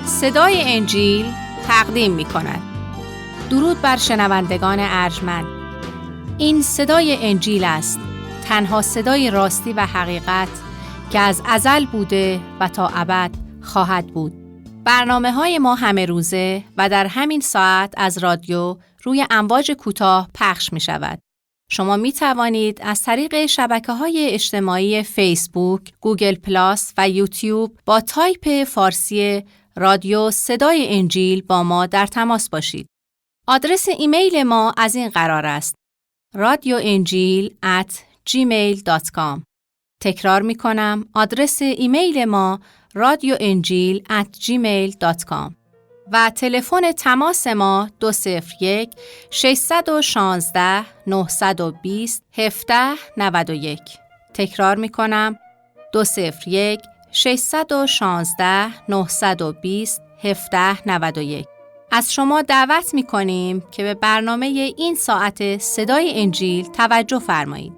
صدای انجیل تقدیم می کند. درود بر شنوندگان ارجمند. این صدای انجیل است، تنها صدای راستی و حقیقت که از ازل بوده و تا ابد خواهد بود. برنامه‌های ما همه روزه و در همین ساعت از رادیو روی امواج کوتاه پخش می شود. شما می توانید از طریق شبکه‌های اجتماعی فیسبوک، گوگل پلاس و یوتیوب با تایپ فارسی رادیو صدای انجیل با ما در تماس باشید. آدرس ایمیل ما از این قرار است: radioenjil@gmail.com. تکرار می کنم، آدرس ایمیل ما radioenjil@gmail.com و تلفن تماس ما 201 616 920 1791. تکرار می کنم، 201 616 920 1791. از شما دعوت می کنیم که به برنامه این ساعت صدای انجیل توجه فرمایید.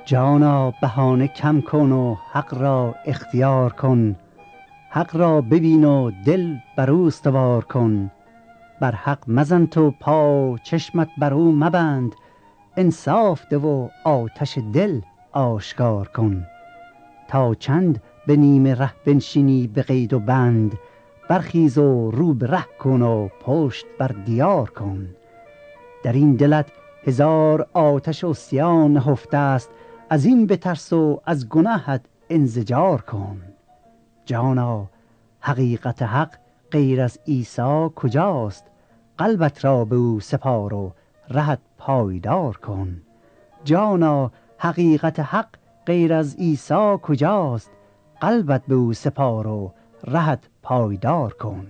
جانا بهانه کم کن و حق را اختیار کن، حق را ببین و دل بر او استوار کن. بر حق مزن تو پا، چشمت بر او مبند، انصاف ده و آتش دل آشکار کن. تا چند به نیم ره بنشینی به قید و بند، برخیز و رو به ره کن و پشت بر دیار کن. در این دلت هزار آتش عصیان نهفته است، از این بترس و از گناهت انزجار کن. جانا حقیقت حق غیر از عیسی کجاست، قلبت را به او سپار و رهت پایدار کن. جانا حقیقت حق غیر از عیسی کجاست، قلبت به او سپار و رهت پایدار کن.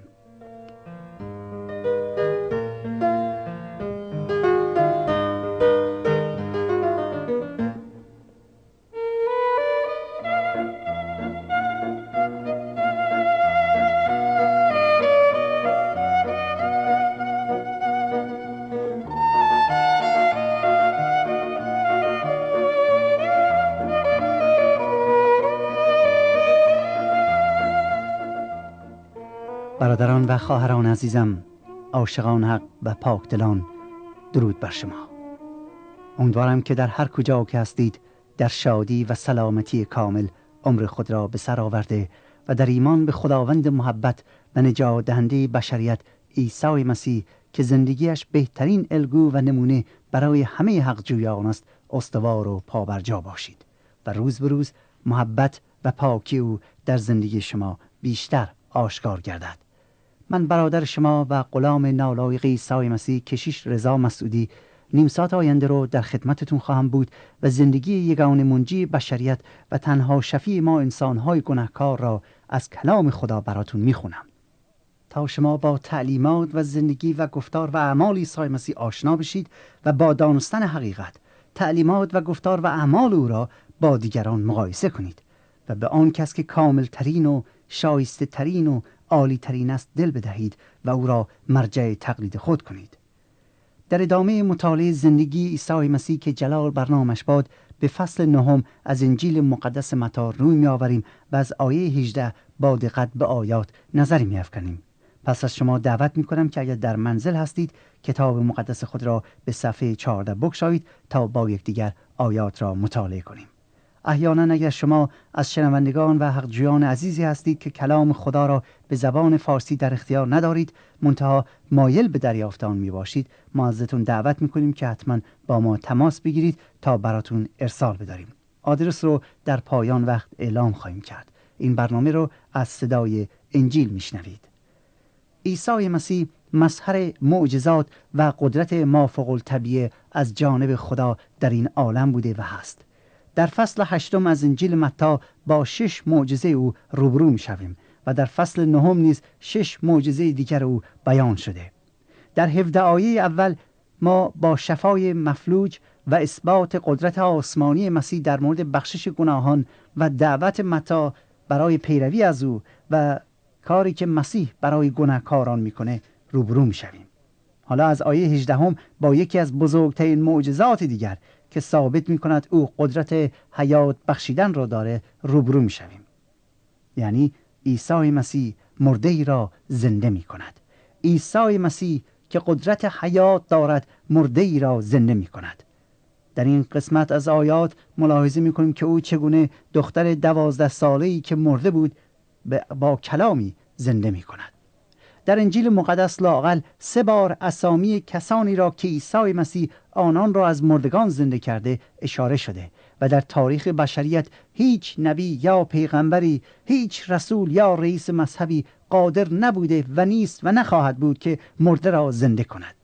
برادران و خواهران عزیزم، عاشقان حق و پاکدلان، درود بر شما. امیدوارم که در هر کجا که هستید در شادی و سلامتی کامل عمر خود را به سر آورده و در ایمان به خداوند محبت و نجات دهنده بشریت عیسی مسیح که زندگیش بهترین الگو و نمونه برای همه حق جویان است استوار و پابرجا باشید و روز به روز محبت و پاکی او در زندگی شما بیشتر آشکار گردد. من برادر شما و غلام نالایق عیسی مسیح کشیش رضا مسعودی نیم ساعت آینده رو در خدمتتون خواهم بود و زندگی یگانه منجی بشریت و تنها شفیع ما انسان‌های گناهکار را از کلام خدا براتون میخونم تا شما با تعلیمات و زندگی و گفتار و اعمال عیسی مسیح آشنا بشید و با دانستن حقیقت تعلیمات و گفتار و اعمال او را با دیگران مقایسه کنید و به آن کس که کامل ترین و شایسته ترین و عالی ترین است دل بدهید و او را مرجع تقلید خود کنید. در ادامه مطالعه زندگی عیسی مسیح که جلال بر نامش باد به فصل 9 از انجیل مقدس متی روی می آوریم و از آیه 18 با دقت به آیات نظری می افکنیم. پس از شما دعوت می کنم که اگر در منزل هستید کتاب مقدس خود را به صفحه 14 بگشایید تا با یکدیگر آیات را مطالعه کنیم. احیانا اگر شما از شنوندگان و حقجویان عزیزی هستید که کلام خدا را به زبان فارسی در اختیار ندارید منتها مایل به دریافت آن می باشید، ما ازتون دعوت می کنیم که حتما با ما تماس بگیرید تا براتون ارسال بداریم. آدرس رو در پایان وقت اعلام خواهیم کرد. این برنامه رو از صدای انجیل می شنوید. عیسی مسیح مظهر معجزات و قدرت مافوق الطبیعه از جانب خدا در این عالم بوده و هست. در فصل 8 از انجیل متی با 6 معجزه او روبرو می‌شویم و در فصل 9 نیز 6 معجزه دیگر او بیان شده. در 17 آیه اول ما با شفای مفلوج و اثبات قدرت آسمانی مسیح در مورد بخشش گناهان و دعوت متی برای پیروی از او و کاری که مسیح برای گناهکاران میکنه روبرو می‌شویم. حالا از آیه 18 با یکی از بزرگترین معجزات دیگر که ثابت می کند او قدرت حیات بخشیدن را داره روبرو می شویم. یعنی عیسی مسیح مرده ای را زنده می کند. عیسی مسیح که قدرت حیات دارد مرده ای را زنده می کند. در این قسمت از آیات ملاحظه می کنیم که او چگونه دختر 12 ساله‌ای که مرده بود با کلامی زنده می کند. در انجیل مقدس لااقل 3 بار اسامی کسانی را که عیسی مسیح آنان را از مردگان زنده کرده اشاره شده و در تاریخ بشریت هیچ نبی یا پیغمبری، هیچ رسول یا رئیس مذهبی قادر نبوده و نیست و نخواهد بود که مرده را زنده کند.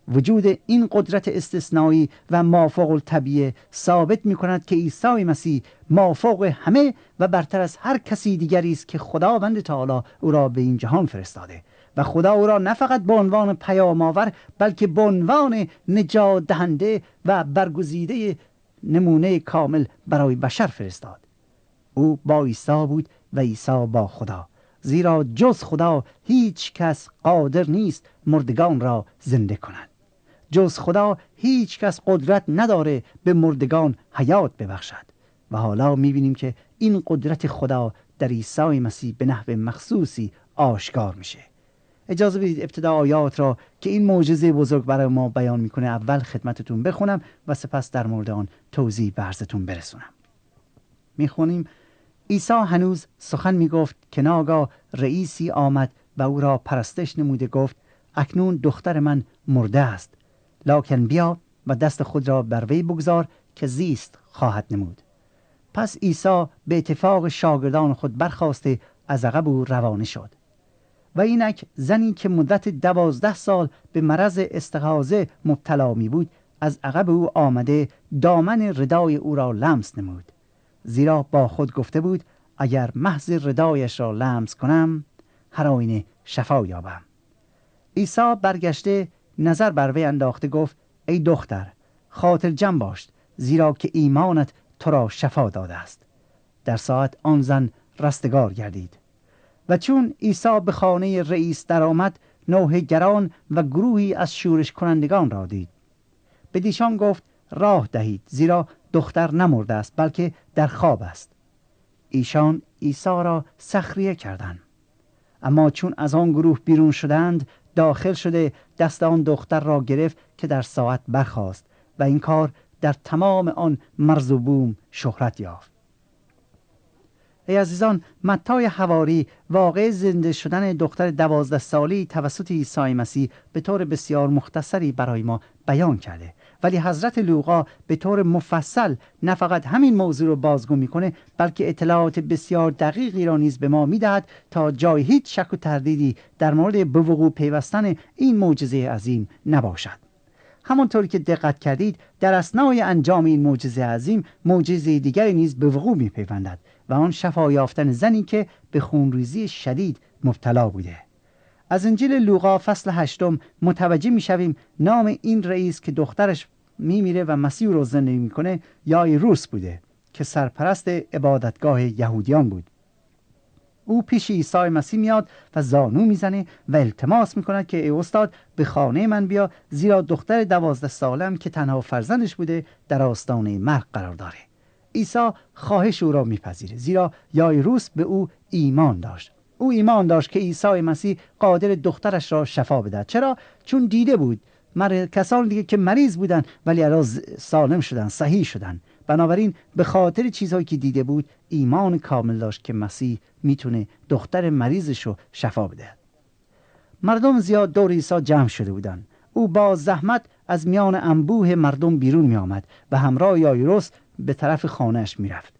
وجود این قدرت استثنایی و مافوق الطبیعه ثابت می کند که عیسی مسیح مافوق همه و برتر از هر کسی دیگری است که خداوند تعالی او را به این جهان فرستاده و خدا او را نه فقط به عنوان پیام آور بلکه به عنوان نجات دهنده و برگزیده نمونه کامل برای بشر فرستاد. او با عیسی بود و عیسی با خدا، زیرا جز خدا هیچ کس قادر نیست مردگان را زنده کند. جز خدا هیچ کس قدرت نداره به مردگان حیات ببخشد. و حالا می‌بینیم که این قدرت خدا در عیسی مسیح به نحو مخصوصی آشکار میشه. اجازه بدید ابتدا آیات را که این معجزه بزرگ برای ما بیان میکنه اول خدمتتون بخونم و سپس در مورد آن توضیح به عرضتون برسونم. میخونیم: عیسی هنوز سخن میگفت که ناگاه رئیسی آمد و او را پرستش نموده گفت: اکنون دختر من مرده است، لکن بیا و دست خود را بر وی بگذار که زیست خواهد نمود. پس عیسی به اتفاق شاگردان خود برخاسته از عقب او روانه شد. و اینک زنی که مدت 12 سال به مرض استحاضه مبتلا می بود از عقب او آمده دامن ردای او را لمس نمود، زیرا با خود گفته بود اگر محض ردایش را لمس کنم هر آینه شفا یابم. عیسی برگشته نظر بر وی انداخته گفت: ای دختر، خاطر جمع باش، زیرا که ایمانت تو را شفا داده است. در ساعت آن زن رستگار گردید. و چون عیسی به خانه رئیس درآمد، نوحه‌گران و گروهی از شورش کنندگان را دید. بدیشان گفت: راه دهید، زیرا دختر نمرده است بلکه در خواب است. ایشان عیسی را سخریه کردند. اما چون از آن گروه بیرون شدند، داخل شده دست آن دختر را گرفت که در ساعت برخاست و این کار در تمام آن مرز و بوم شهرت یافت. ای عزیزان، متی حواری واقع زنده شدن دختر 12 ساله‌ای توسط عیسی مسیح به طور بسیار مختصری برای ما بیان کرده، ولی حضرت لوقا به طور مفصل نه فقط همین موضوع رو بازگو میکنه بلکه اطلاعات بسیار دقیقی را نیز به ما میدهد تا جای هیچ شک و تردیدی در مورد به وقوع پیوستن این معجزه عظیم نباشد. همانطور که دقت کردید در اثنای انجام این معجزه عظیم معجزه دیگری نیز به وقوع میپیوندد و آن شفا یافتن زنی که به خونریزی شدید مبتلا بوده. از انجیل لوقا فصل 8 متوجه میشویم نام این رئیس که دخترش میمیره و مسیح رو زنده میکنه یایروس بوده که سرپرست عبادتگاه یهودیان بود. او پیش عیسی مسیح میاد و زانو میزنه و التماس میکنه که ای استاد به خانه من بیا، زیرا دختر 12 سالم که تنها فرزندش بوده در آستانه مرگ قرار داره. عیسی خواهش او را میپذیره، زیرا یایروس به او ایمان داشت. او ایمان داشت که عیسی مسیح قادر دخترش را شفا بده. چرا؟ چون دیده بود کسان دیگه که مریض بودن ولی الان سالم شدن، صحیح شدن. بنابراین به خاطر چیزهایی که دیده بود ایمان کامل داشت که مسیح میتونه دختر مریضش رو شفا بده. مردم زیاد دور عیسی جمع شده بودن. او با زحمت از میان انبوه مردم بیرون می آمد و همراه یایروس به طرف خانهش می رفت.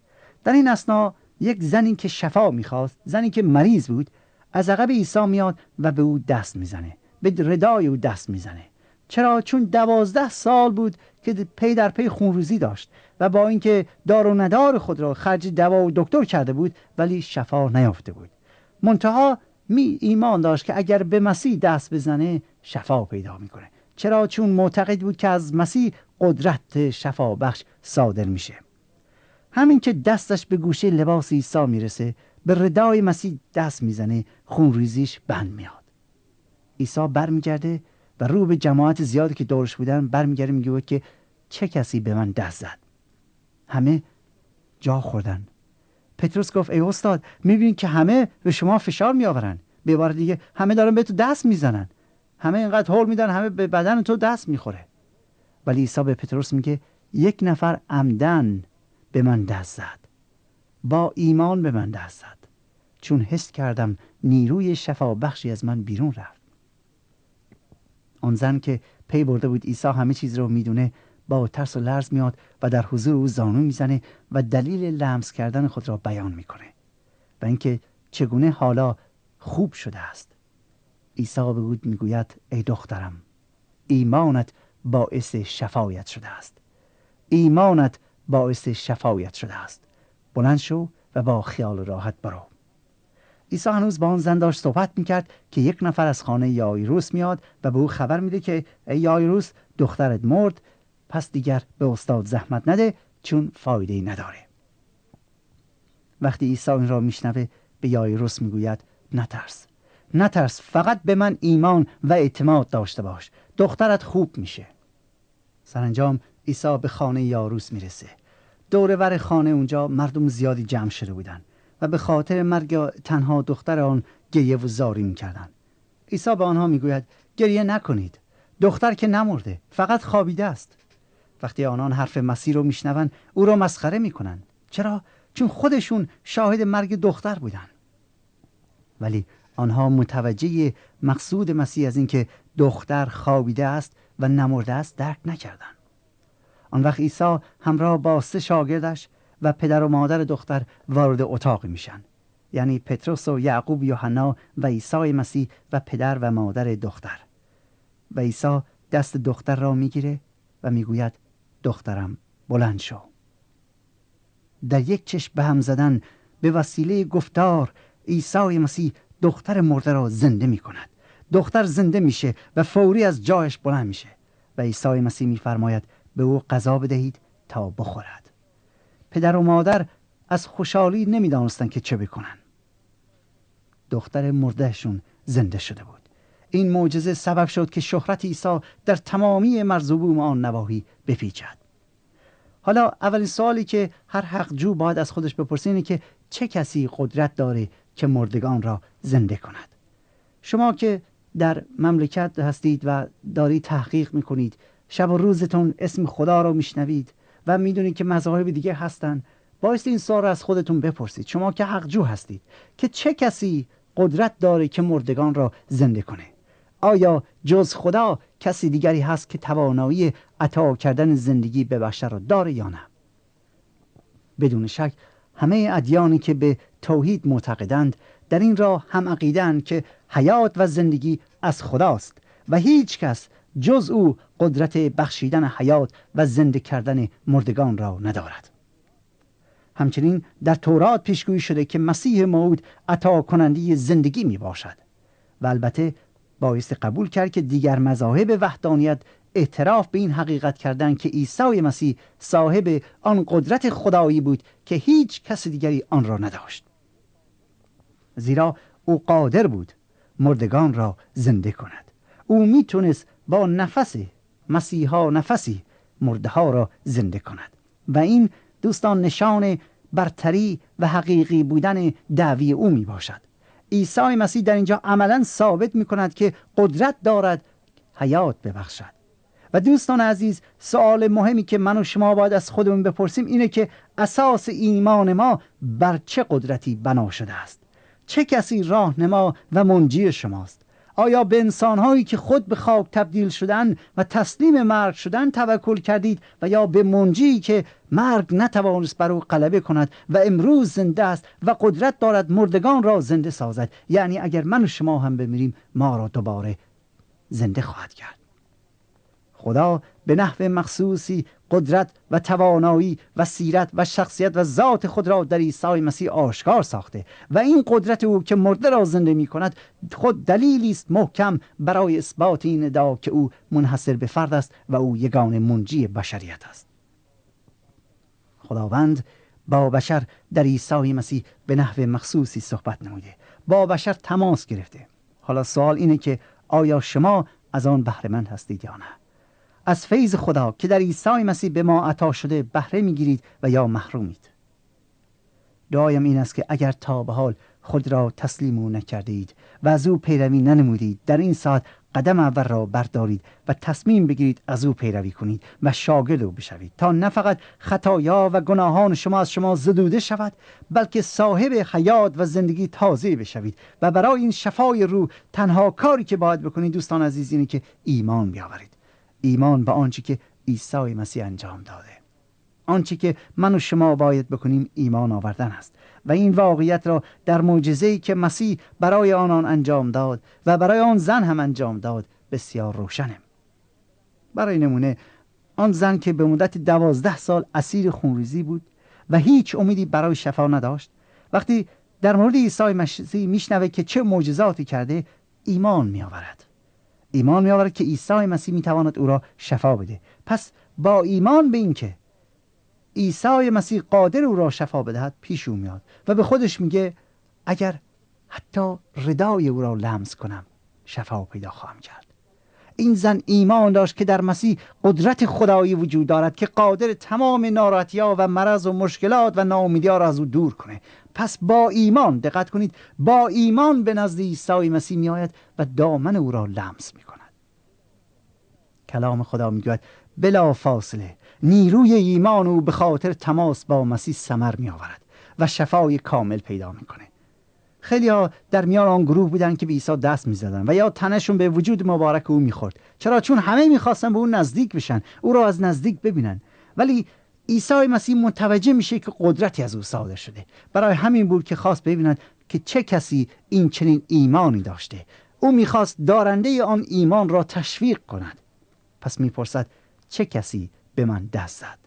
در این اثنا یک زنی که شفا می خواست، زنی که مریض بود، از عقب عیسی میاد و به او دست میزنه، به ردای او دست میزنه. چرا؟ چون 12 سال بود که پی در پی خونریزی داشت و با اینکه دار و ندار خود را خرج دوا و دکتر کرده بود ولی شفا نیافته بود. منتها ایمان داشت که اگر به مسیح دست بزنه شفا پیدا میکنه. چرا؟ چون معتقد بود که از مسیح قدرت شفا بخش صادر میشه. همین که دستش به گوشه لباس عیسی میرسه، به ردای مسیح دست میزنه، خونریزیش بند میاد. عیسی برمیگرده و رو به جماعت زیادی که دورش بودن برمیگرده میگه که چه کسی به من دست زد؟ همه جا خوردن. پتروس گفت ای استاد، میبینین که همه به شما فشار میآورن. به عبارت دیگه همه دارن به تو دست میزنن، همه اینقدر هول میدن، همه به بدن تو دست میخوره. ولی عیسی به پتروس میگه یک نفر عمدن به من دست زد، با ایمان به من دست زد، چون حس کردم نیروی شفا بخشی از من بیرون رفت. آن زن که پی برده بود عیسی همه چیز رو میدونه با ترس و لرز میاد و در حضور او زانو میزنه و دلیل لمس کردن خود را بیان میکنه و اینکه چگونه حالا خوب شده است. عیسی به او میگوید ای دخترم، ایمانت باعث شفایت شده است. ایمانت باعث شفایت شده است. بلند شو و با خیال راحت برو. عیسی هنوز با آن زن داشت صحبت میکرد که یک نفر از خانه یایروس میاد و به او خبر میده که ای یایروس، دخترت مرد، پس دیگر به استاد زحمت نده چون فایده‌ای نداره. وقتی عیسی این را میشنوه به یایروس میگوید نترس، نترس، فقط به من ایمان و اعتماد داشته باش، دخترت خوب میشه. سرانجام عیسی به خانه یایروس میرسه. دور و بر خانه اونجا مردم زیادی جمع شده بودن و به خاطر مرگ تنها دختر آن گریه و زاری میکردن. عیسی به آنها میگوید گریه نکنید، دختر که نمرده، فقط خوابیده است. وقتی آنان حرف مسیح رو میشنون او را مسخره میکنن. چرا؟ چون خودشون شاهد مرگ دختر بودن. ولی آنها متوجه مقصود مسیح از اینکه دختر خوابیده است و نمرده است درک نکردند. آن وقت عیسی همراه با 3 شاگردش و پدر و مادر دختر وارد اتاق میشن، یعنی پتروس و یعقوب و یوحنا و عیسی مسیح و پدر و مادر دختر. و عیسی دست دختر را میگیره و میگوید دخترم بلند شو. در یک چشم به هم زدن به وسیله گفتار عیسی مسیح دختر مرده را زنده میکند. دختر زنده میشه و فوری از جایش بلند میشه و عیسی مسیح میفرماید به او غذا بدهید تا بخورد. پدر و مادر از خوشحالی نمیدانستند که چه بکنن. دختر مردهشون زنده شده بود. این معجزه سبب شد که شهرت عیسی در تمامی مرزبون آن نواحی بپیچد. حالا اولین سوالی که هر حقجو باید از خودش بپرسه اینه که چه کسی قدرت داره که مردگان را زنده کند؟ شما که در مملکت هستید و دارید تحقیق میکنید، شب و روزتون اسم خدا رو میشنوید و میدونید که مذاهب دیگه هستن، باید این سوال رو از خودتون بپرسید، شما که حقجو هستید، که چه کسی قدرت داره که مردگان را زنده کنه؟ آیا جز خدا کسی دیگری هست که توانایی عطا کردن زندگی به بشر را داره یا نه؟ بدون شک همه ادیانی که به توحید معتقدند در این راه هم عقیده‌اند که حیات و زندگی از خداست و هیچ کس جز او قدرت بخشیدن حیات و زنده کردن مردگان را ندارد. همچنین در تورات پیشگویی شده که مسیح موعود عطا کننده زندگی می باشد و البته بایستی قبول کرد که دیگر مذاهب وحدانیت اعتراف به این حقیقت کردن که عیسی مسیح صاحب آن قدرت خدایی بود که هیچ کس دیگری آن را نداشت، زیرا او قادر بود مردگان را زنده کند. او میتونست با مسیحا نفسی مرده ها را زنده کند و این دوستان نشان برتری و حقیقی بودن دعوی او می باشد. عیسی مسیح در اینجا عملا ثابت می کند که قدرت دارد حیات ببخشد. و دوستان عزیز، سوال مهمی که من و شما باید از خودمون بپرسیم اینه که اساس ایمان ما بر چه قدرتی بنا شده است؟ چه کسی راهنما و منجی شماست؟ آیا به انسانهایی که خود به خاک تبدیل شدن و تسلیم مرگ شدن توکل کردید و یا به منجی که مرگ نتوانست بر او غلبه کند و امروز زنده است و قدرت دارد مردگان را زنده سازد؟ یعنی اگر من و شما هم بمیریم ما را دوباره زنده خواهد کرد. خدا به نحو مخصوصی قدرت و توانایی و سیرت و شخصیت و ذات خود را در عیسی مسیح آشکار ساخته و این قدرت او که مرده را زنده می کند خود دلیلی است محکم برای اثبات این ادعا که او منحصر به فرد است و او یگانه منجی بشریت است. خداوند با بشر در عیسی مسیح به نحو مخصوصی صحبت نموده، با بشر تماس گرفته. حالا سوال اینه که آیا شما از آن بهره مند هستید یا نه؟ از فیض خدا که در عیسی مسیح به ما عطا شده بهره میگیرید و یا محرومید؟ دعایم این است که اگر تا به حال خود را تسلیم او نکردید و از او پیروی ننمودید، در این ساعت قدم اول را بردارید و تصمیم بگیرید از او پیروی کنید و شاگرد او بشوید، تا نه فقط خطایا و گناهان شما از شما زدوده شود، بلکه صاحب حیات و زندگی تازه بشوید. و برای این شفای روح تنها کاری که باید بکنید دوستان عزیز اینه که ایمان بیاورید. ایمان به آنچه که عیسی مسیح انجام داده. آنچه که من و شما باید بکنیم ایمان آوردن است و این واقعیت را در معجزه‌ای که مسیح برای آنان انجام داد و برای آن زن هم انجام داد بسیار روشنه. برای نمونه آن زن که به مدت 12 سال اسیر خونریزی بود و هیچ امیدی برای شفا نداشت، وقتی در مورد عیسی مسیح میشنوه که چه معجزاتی کرده، ایمان میآورد که عیسی مسیح میتواند او را شفا بده. پس با ایمان به این که عیسی مسیح قادر او را شفا بدهد پیش او میاد و به خودش میگه اگر حتی ردای او را لمس کنم شفا پیدا خواهم کرد. این زن ایمان داشت که در مسیح قدرت خدایی وجود دارد که قادر تمام ناراحتی‌ها و مرض و مشکلات و ناامیدی‌ها را از او دور کنه. پس با ایمان، دقت کنید، با ایمان به نزد عیسی مسیح میآید و دامن او را لمس میکند. کلام خدا میگوید بلا فاصله نیروی ایمان او به خاطر تماس با مسیح ثمر می آورد و شفای کامل پیدا میکنه. خیلی ها در میان آن گروه بودن که به عیسی دست می زدن و یا تنشون به وجود مبارک او می خورد. چرا؟ چون همه می خواستن به او نزدیک بشن، او را از نزدیک ببینن. ولی عیسی مسیح متوجه میشه که قدرتی از او صادر شده. برای همین بود که خواست ببیند که چه کسی این چنین ایمانی داشته. او میخواست دارنده آن ایمان را تشویق کند. پس میپرسد چه کسی به من دست زد؟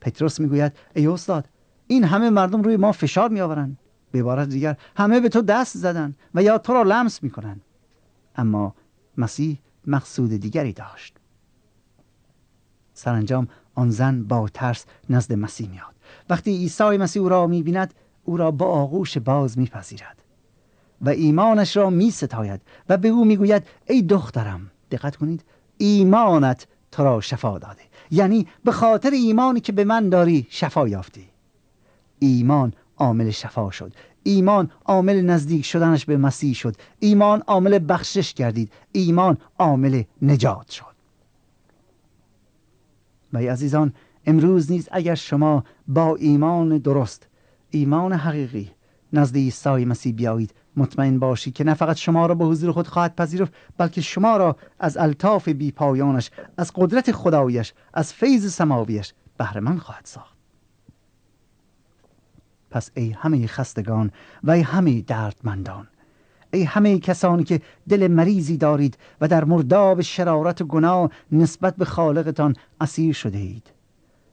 پتروس میگوید ای استاد، این همه مردم روی ما فشار میآورند. به عبارت دیگر همه به تو دست زدن و یا تو را لمس میکنن. اما مسیح مقصود دیگری داشت. سرانجام آن زن با ترس نزد مسیح میاد. وقتی عیسی مسیح او را میبیند، او را با آغوش باز میپذیرد و ایمانش را میستاید و به او میگوید ای دخترم، دقت کنید، ایمانت تو را شفا داده. یعنی به خاطر ایمانی که به من شفا یافتی. ایمان عامل شفا شد. ایمان عامل نزدیک شدنش به مسیح شد. ایمان عامل بخشش گردید. ایمان عامل نجات شد. و ای عزیزان، امروز نیز اگر شما با ایمان درست، ایمان حقیقی نزد عیسی مسیح بیایید، مطمئن باشید که نه فقط شما را به حضور خود خواهد پذیرفت، بلکه شما را از الطاف بی پایانش، از قدرت خداییش، از فیض سماویش بهره مند خواهد ساخت. پس ای همه خستگان و ای همه دردمندان، ای همه کسانی که دل مریضی دارید و در مرداب شرارت و گناه نسبت به خالقتان اسیر شده اید،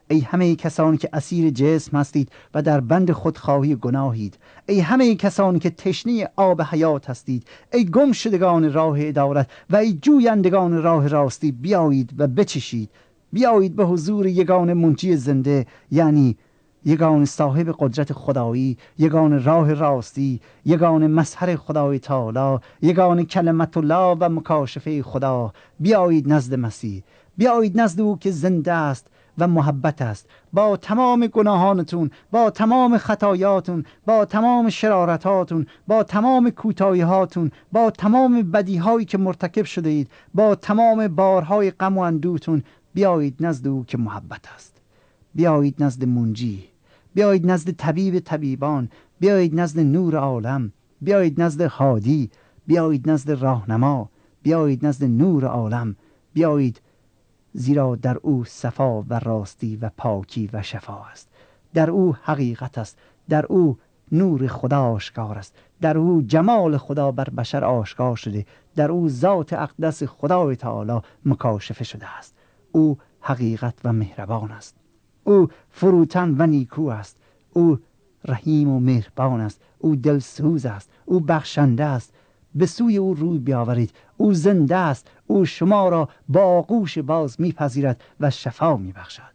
ای همه کسانی که اسیر جسم هستید و در بند خودخواهی گناهید، ای همه کسانی که تشنه آب حیات هستید، ای گم شدگان راه عدالت و ای جویندگان راه راستی، بیایید و بچشید، بیایید به حضور یگان منجی زنده، یعنی یگان صاحب قدرت خدایی، یگان راه راستی، یگان مظهر خدای تعالی، یگان کلمت الله و مکاشفه خدا. بیایید نزد مسیح، بیایید نزد او که زنده است و محبت است. با تمام گناهانتون، با تمام خطایاتون، با تمام شرارتاتون، با تمام کوتاهی‌هاتون، با تمام بدیهایی که مرتکب شده اید، با تمام بارهای غم و اندوهتون، بیایید نزد او که محبت است. بیایید نزد منجی، بیایید نزد طبیب طبیبان، بیایید نزد نور عالم، بیایید نزد هادی، بیایید نزد راهنما، بیایید نزد نور عالم، بیایید، زیرا در او صفا و راستی و پاکی و شفا است. در او حقیقت است. در او نور خدا آشکار است. در او جمال خدا بر بشر آشکار شده. در او ذات اقدس خدای تعالی مکاشفه شده است. او حقیقت و مهربان است. او فروتن و نیکو است. او رحیم و مهربان است. او دلسوز است. او بخشنده است. به سوی او روی بیاورید. او زنده است. او شما را با آغوش باز میپذیرد و شفا میبخشد.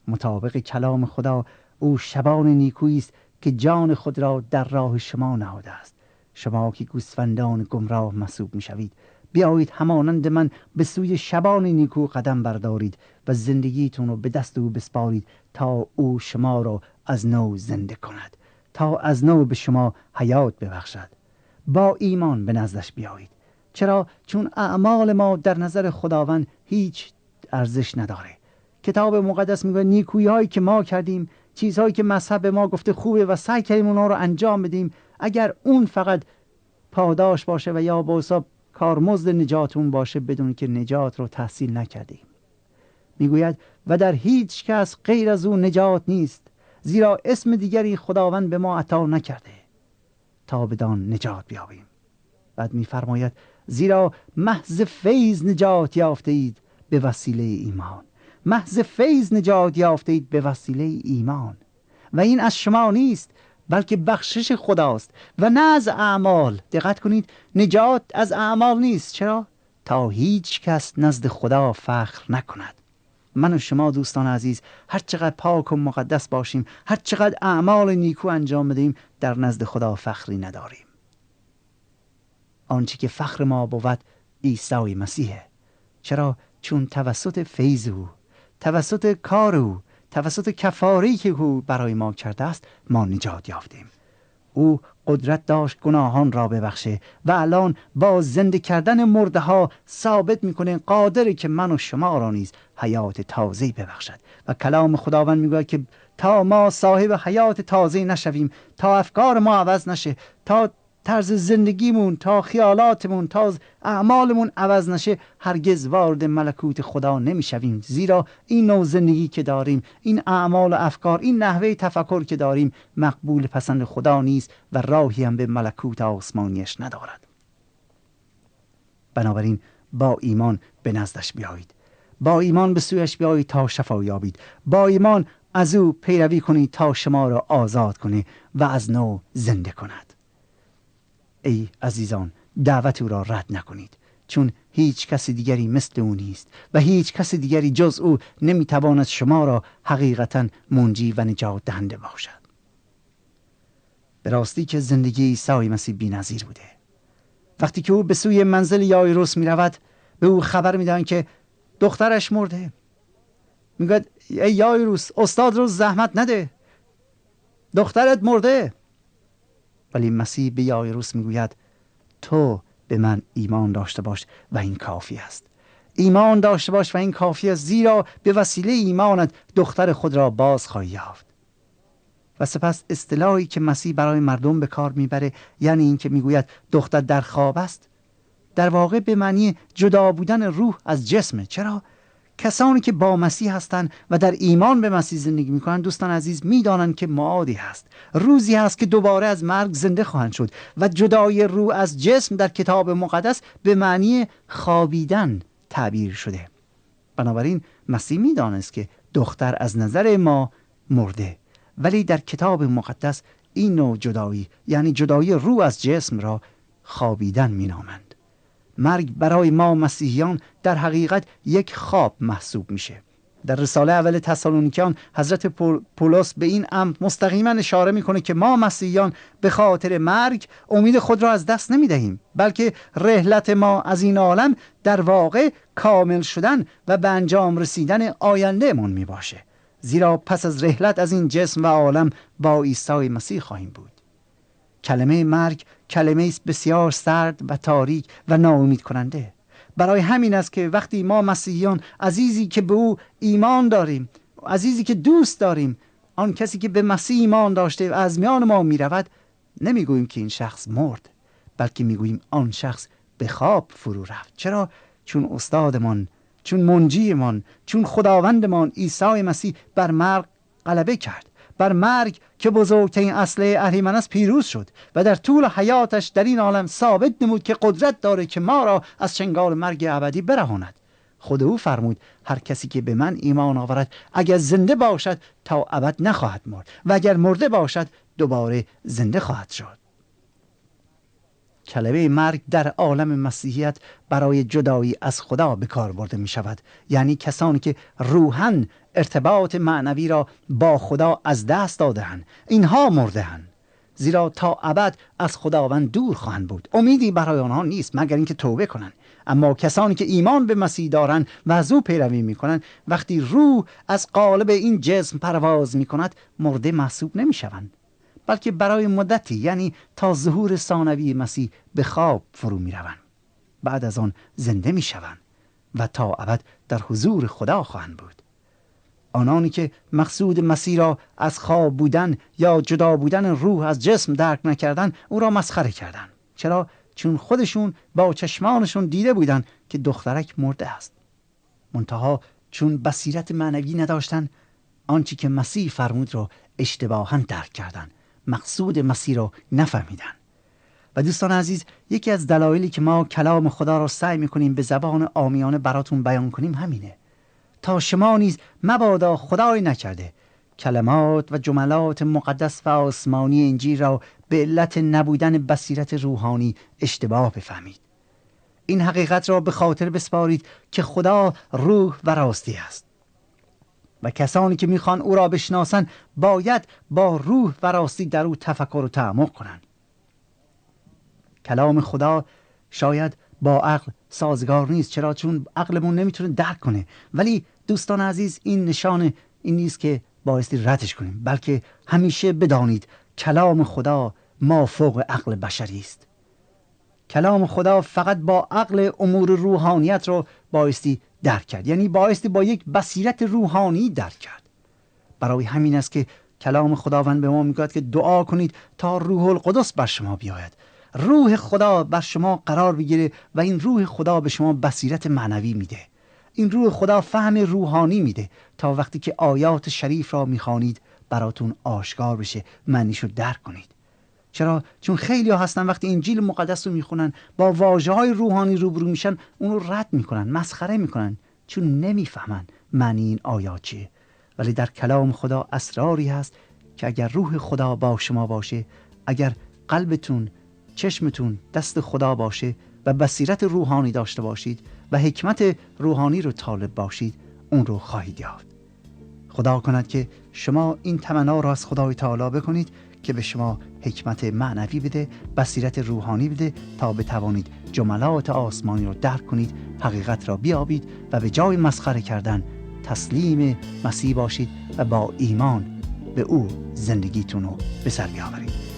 مطابق کلام خدا او شبان نیکویی است که جان خود را در راه شما نهاده است. شما که گوسفندان گمراه محسوب میشوید، بیایید همانند من به سوی شبان نیکو قدم بردارید و زندگیتون رو به دست او بسپارید تا او شما را از نو زنده کند، تا از نو به شما حیات ببخشد. با ایمان به نزدش بیایید. چرا؟ چون اعمال ما در نظر خداوند هیچ ارزش نداره. کتاب مقدس میگه نیکویی هایی که ما کردیم، چیزهایی که مذهب ما گفته خوبه و سعی کردیم اونها رو انجام بدیم، اگر اون فقط پاداش باشه و یا به حساب کارمزد نجاتون باشه، بدون که نجات رو تحصیل نکردیم. میگوید و در هیچ کس غیر از او نجات نیست، زیرا اسم دیگری خداوند به ما عطا نکرده تا بدان نجات بیابیم. بعد میفرماید زیرا محض فیض نجات یافته اید به وسیله ایمان. محض فیض نجات یافته اید به وسیله ایمان، و این از شما نیست بلکه بخشش خداست و نه از اعمال. دقت کنید، نجات از اعمال نیست. چرا؟ تا هیچ کس نزد خدا فخر نکند. من و شما دوستان عزیز، هر چقدر پاک و مقدس باشیم، هر چقدر اعمال نیکو انجام بدیم، در نزد خدا فخری نداریم. آنچه که فخر ما بود عیسی مسیحه. چرا؟ چون توسط فیض او، توسط کار او، توسط کفاری که او برای ما کرده است، ما نجات یافتیم. او قدرت داشت گناهان را ببخشه و الان با زنده کردن مرده ها ثابت میکنه قادره که من و شما را نیز حیات تازه ببخشد. و کلام خداوند میگه که تا ما صاحب حیات تازه نشویم، تا افکار ما عوض نشه، تا طرز زندگیمون، تا خیالاتمون، تا اعمالمون عوض نشه، هرگز وارد ملکوت خدا نمیشویم. زیرا این نوع زندگی که داریم، این اعمال و افکار، این نحوه تفکر که داریم، مقبول پسند خدا نیست و راهی هم به ملکوت آسمانیش ندارد. بنابراین با ایمان به نزدش بیایید، با ایمان به سویش بیایید تا شفا یابید، با ایمان از او پیروی کنید تا شما را آزاد کنه و از نو زنده کند. ای عزیزان، دعوت او را رد نکنید، چون هیچ کس دیگری مثل او نیست و هیچ کس دیگری جز او نمیتواند شما را حقیقتا منجی و نجات دهنده باشد. به راستی که زندگی عیسی مسیح بی‌نظیر بوده. وقتی که او به سوی منزل یایروس می رود، به او خبر می دهند که دخترش مرده. می گوید ای یایروس، استاد رو زحمت نده، دخترت مرده. ولی مسیح به یایروس می گوید تو به من ایمان داشته باش و این کافی است. ایمان داشته باش و این کافی است، زیرا به وسیله ایمانت دختر خود را باز خواهی یافت. و سپس اصطلاحی که مسیح برای مردم به کار میبره، یعنی این که میگوید دختر در خواب است، در واقع به معنی جدا بودن روح از جسمه. چرا؟ کسانی که با مسیح هستند و در ایمان به مسیح زندگی میکنند، دوستان عزیز، میدانند که معادی هست، روزی هست که دوباره از مرگ زنده خواهند شد. و جدای روح از جسم در کتاب مقدس به معنی خوابیدن تعبیر شده. بنابراین مسیح میدانست که دختر از نظر ما مرده، ولی در کتاب مقدس این نوع جدایی، یعنی جدایی روح از جسم، را خوابیدن مینامند. مرگ برای ما مسیحیان در حقیقت یک خواب محسوب میشه. در رساله اول تسالونیکیان حضرت پولس به این امر مستقیما اشاره میکنه که ما مسیحیان به خاطر مرگ امید خود را از دست نمیدهیم، بلکه رحلت ما از این عالم در واقع کامل شدن و به انجام رسیدن آینده من میباشه. زیرا پس از رحلت از این جسم و عالم با عیسی مسیح خواهیم بود. کلمه مرگ کلمه است بسیار سرد و تاریک و ناامید کننده. برای همین است که وقتی ما مسیحیان عزیزی که به او ایمان داریم، عزیزی که دوست داریم، آن کسی که به مسیح ایمان داشته و از میان ما می رود، نمیگوییم که این شخص مرد، بلکه میگوییم آن شخص به خواب فرو رفت. چرا؟ چون استادمان، چون منجیمان، چون خداوندمان عیسی مسیح بر مرگ غلبه کرد، بر مرگ که بزرگترین اسلحه اهریمن است پیروز شد و در طول حیاتش در این عالم ثابت نمود که قدرت داره که ما را از چنگال مرگ ابدی برهاند. خود او فرمود هر کسی که به من ایمان آورد اگر زنده باشد تا ابد نخواهد مرد و اگر مرده باشد دوباره زنده خواهد شد. کلمه مرگ در عالم مسیحیت برای جدایی از خدا به کار برده می شود، یعنی کسانی که روحاً ارتباط معنوی را با خدا از دست داده‌اند، اینها مرده‌اند. زیرا تا ابد از خداوند دور خواهند بود. امیدی برای آنها نیست مگر اینکه توبه کنند. اما کسانی که ایمان به مسیح دارند و از او پیروی میکنند، وقتی روح از قالب این جسم پرواز میکند، مرده محسوب نمیشوند، بلکه برای مدتی، یعنی تا ظهور ثانوی مسیح، به خواب فرو میروند. بعد از آن زنده میشوند و تا ابد در حضور خدا خواهند بود. آنانی که مقصود مسیح را از خواب بودن یا جدا بودن روح از جسم درک نکردند، او را مسخره کردند. چرا؟ چون خودشون با چشمانشون دیده بودند که دخترک مرده است. منتها چون بصیرت معنوی نداشتند، آنچه که مسیح فرمود را اشتباهاً درک کردند، مقصود مسیح را نفهمیدند. و دوستان عزیز، یکی از دلایلی که ما کلام خدا را سعی می‌کنیم به زبان عامیانه براتون بیان کنیم همینه، تا شما نیز مبادا خدای نکرده کلمات و جملات مقدس و آسمانی انجیل را به علت نبودن بصیرت روحانی اشتباه بفهمید. این حقیقت را به خاطر بسپارید که خدا روح و راستی است و کسانی که میخوان او را بشناسند باید با روح و راستی در او تفکر و تعمق کنند. کلام خدا شاید با عقل سازگار نیست، چرا؟ چون عقلمون نمیتونه درک کنه. ولی دوستان عزیز، این نشانه این نیست که بایستی ردش کنیم، بلکه همیشه بدانید کلام خدا مافوق عقل بشری است. کلام خدا فقط با عقل امور روحانیت رو بایستی درک کرد، یعنی بایستی با یک بصیرت روحانی درک کرد. برای همین است که کلام خداوند به ما میگوید که دعا کنید تا روح القدس بر شما بیاید. روح خدا بر شما قرار بگیره و این روح خدا به شما بصیرت معنوی میده. این روح خدا فهم روحانی میده تا وقتی که آیات شریف را میخوانید براتون آشکار بشه، معنیشو درک کنید. چرا؟ چون خیلی ها هستن وقتی انجیل مقدس رو میخونن با واژه‌های روحانی روبرو میشن، اون رو رد میکنن، مسخره میکنن، چون نمیفهمن معنی این آیات چیه. ولی در کلام خدا اسراری هست که اگر روح خدا با شما باشه، اگر قلبتون، چشمتون دست خدا باشه و بصیرت روحانی داشته باشید و حکمت روحانی رو طالب باشید، اون رو خواهید یافت. خدا کند که شما این تمنا را از خدای تعالی بکنید که به شما حکمت معنوی بده، بصیرت روحانی بده تا بتوانید جملات آسمانی رو درک کنید، حقیقت را بیابید و به جای مسخره کردن تسلیم مسیح باشید و با ایمان به او زندگیتون رو به سر بیاورید.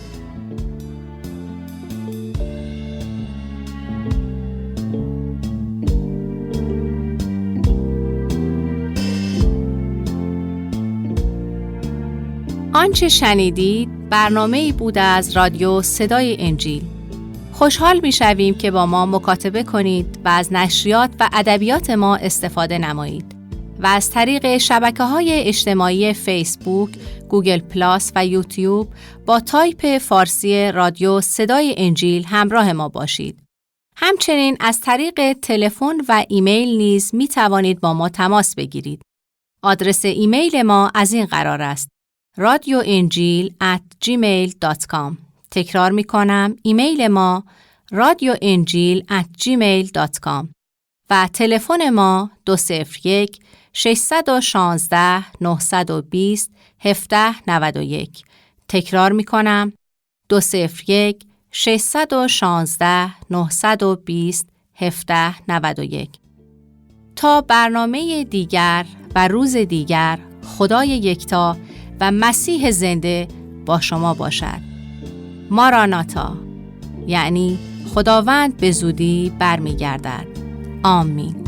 آنچه شنیدید برنامه‌ای بود از رادیو صدای انجیل. خوشحال می‌شویم که با ما مکاتبه کنید و از نشریات و ادبیات ما استفاده نمایید و از طریق شبکه‌های اجتماعی فیسبوک، گوگل پلاس و یوتیوب با تایپ فارسی رادیو صدای انجیل همراه ما باشید. همچنین از طریق تلفن و ایمیل نیز می‌توانید با ما تماس بگیرید. آدرس ایمیل ما از این قرار است: radioinjil@gmail.com. تکرار می کنم، ایمیل ما radioinjil@gmail.com و تلفن ما 201-616-920-1791. تکرار می کنم، 201-616-920-1791. تا برنامه دیگر و روز دیگر، خدای یکتا و مسیح زنده با شما باشد. ماراناتا، یعنی خداوند به زودی برمیگردد. آمین.